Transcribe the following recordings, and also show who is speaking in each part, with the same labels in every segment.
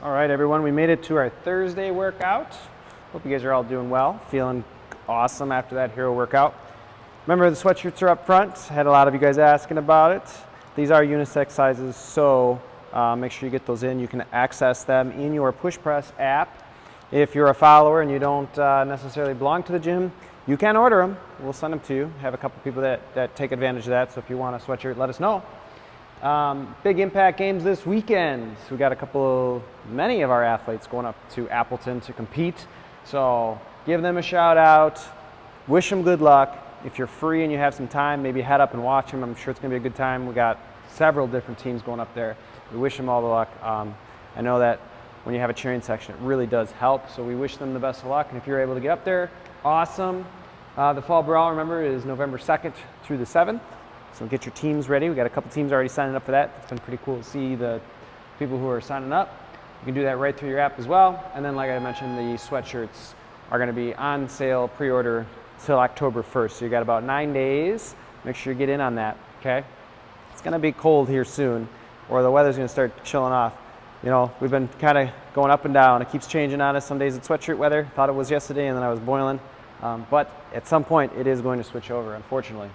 Speaker 1: All right, everyone, we made it to our Thursday workout. Hope you guys are all doing well, feeling awesome after that hero workout. Remember, the sweatshirts are up front. Had a lot of you guys asking about it. These are unisex sizes, so make sure you get those in. You can access them in your Push Press app. If you're a follower and you don't necessarily belong to the gym, you can order them. We'll send them to you. Have a couple people that take advantage of that, so if you want a sweatshirt, let us know. Big impact games this weekend. So we got many of our athletes going up to Appleton to compete. So give them a shout out, wish them good luck. If you're free and you have some time, maybe head up and watch them. I'm sure it's gonna be a good time. We got several different teams going up there. We wish them all the luck. I know that when you have a cheering section, it really does help. So we wish them the best of luck. And if you're able to get up there, awesome. The Fall Brawl, remember, is November 2nd through the 7th. So get your teams ready. We got a couple teams already signing up for that. It's been pretty cool to see the people who are signing up. You can do that right through your app as well. And then, like I mentioned, the sweatshirts are going to be on sale, pre-order till October 1st. So you got about 9 days. Make sure you get in on that, okay? It's going to be cold here soon, or the weather's going to start chilling off. You know, we've been kind of going up and down. It keeps changing on us. Some days it's sweatshirt weather. Thought it was yesterday, and then I was boiling. But at some point, it is going to switch over, unfortunately.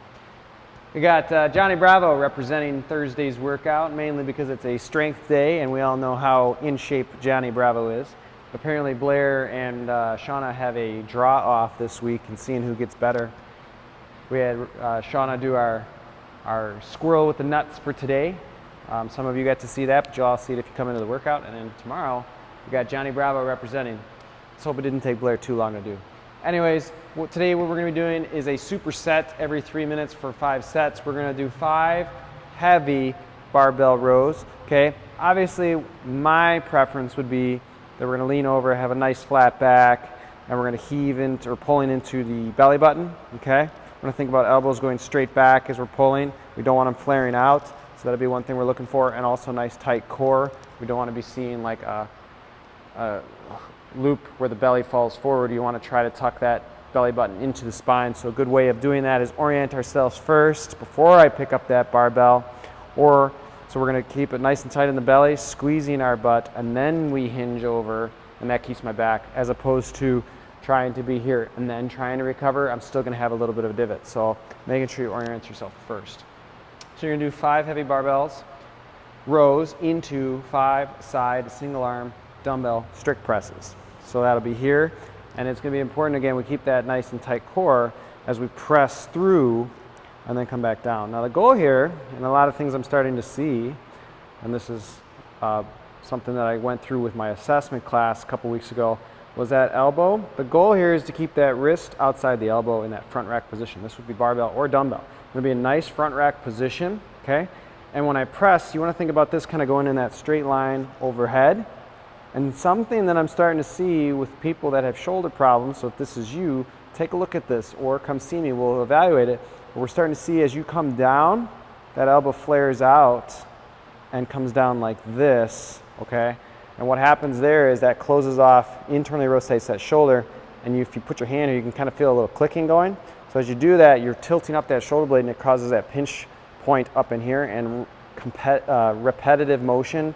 Speaker 1: We got Johnny Bravo representing Thursday's workout, mainly because it's a strength day, and we all know how in shape Johnny Bravo is. Apparently Blair and Shauna have a draw off this week and seeing who gets better. We had Shauna do our squirrel with the nuts for today. Some of you got to see that, but you'll all see it if you come into the workout. And then tomorrow, we got Johnny Bravo representing. Let's hope it didn't take Blair too long to do. Anyways, today what we're going to be doing is a superset every 3 minutes for 5 sets. We're going to do 5 heavy barbell rows, okay? Obviously, my preference would be that we're going to lean over, have a nice flat back, and we're going to heave into or pulling into the belly button, okay? We're going to think about elbows going straight back as we're pulling. We don't want them flaring out, so that'll be one thing we're looking for, and also a nice tight core. We don't want to be seeing like a loop where the belly falls forward. You want to try to tuck that belly button into the spine. So a good way of doing that is orient ourselves first before I pick up that barbell. So we're going to keep it nice and tight in the belly, squeezing our butt, and then we hinge over, and that keeps my back, as opposed to trying to be here and then trying to recover. I'm still going to have a little bit of a divot. So making sure you orient yourself first. So you're going to do 5 heavy barbells, rows into 5 side single arm dumbbell strict presses. So that'll be here, and it's going to be important, again, we keep that nice and tight core as we press through and then come back down. Now the goal here, and a lot of things I'm starting to see, and this is something that I went through with my assessment class a couple weeks ago, was that elbow. The goal here is to keep that wrist outside the elbow in that front rack position. This would be barbell or dumbbell. It's going to be a nice front rack position, okay? And when I press, you want to think about this kind of going in that straight line overhead. And something that I'm starting to see with people that have shoulder problems, so if this is you, take a look at this or come see me, we'll evaluate it. But we're starting to see as you come down, that elbow flares out and comes down like this, okay? And what happens there is that closes off, internally rotates that shoulder, and if you put your hand here, you can kind of feel a little clicking going. So as you do that, you're tilting up that shoulder blade and it causes that pinch point up in here, and repetitive motion.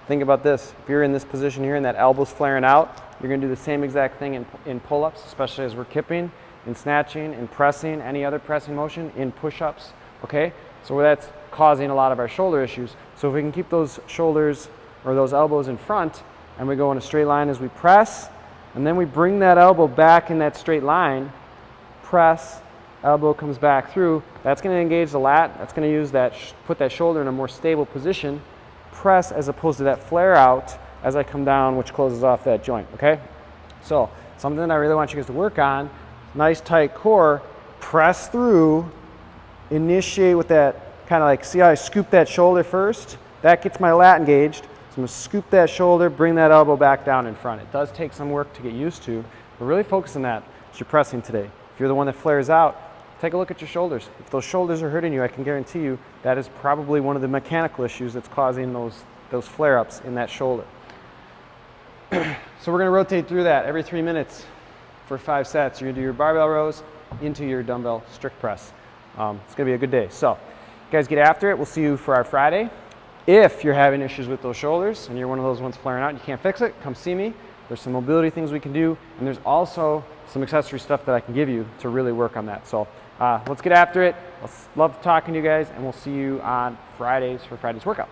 Speaker 1: Think about this, if you're in this position here and that elbow's flaring out, you're gonna do the same exact thing in pull-ups, especially as we're kipping, in snatching, in pressing, any other pressing motion, in push-ups, okay? So that's causing a lot of our shoulder issues. So if we can keep those shoulders or those elbows in front, and we go in a straight line as we press, and then we bring that elbow back in that straight line, press, elbow comes back through, that's gonna engage the lat, that's gonna use that, put that shoulder in a more stable position, press as opposed to that flare out as I come down, which closes off that joint, okay? So something that I really want you guys to work on, nice tight core, press through, initiate with that kind of like, see how I scoop that shoulder first? That gets my lat engaged. So I'm gonna scoop that shoulder, bring that elbow back down in front. It does take some work to get used to, but really focus on that as you're pressing today. If you're the one that flares out, take a look at your shoulders. If those shoulders are hurting you, I can guarantee you that is probably one of the mechanical issues that's causing those flare-ups in that shoulder. So we're gonna rotate through that every 3 minutes for 5 sets. You're gonna do your barbell rows into your dumbbell strict press. It's gonna be a good day. So, you guys get after it. We'll see you for our Friday. If you're having issues with those shoulders and you're one of those ones flaring out and you can't fix it, come see me. There's some mobility things we can do, and there's also some accessory stuff that I can give you to really work on that. So let's get after it. Love talking to you guys, and we'll see you on Fridays for Friday's workout.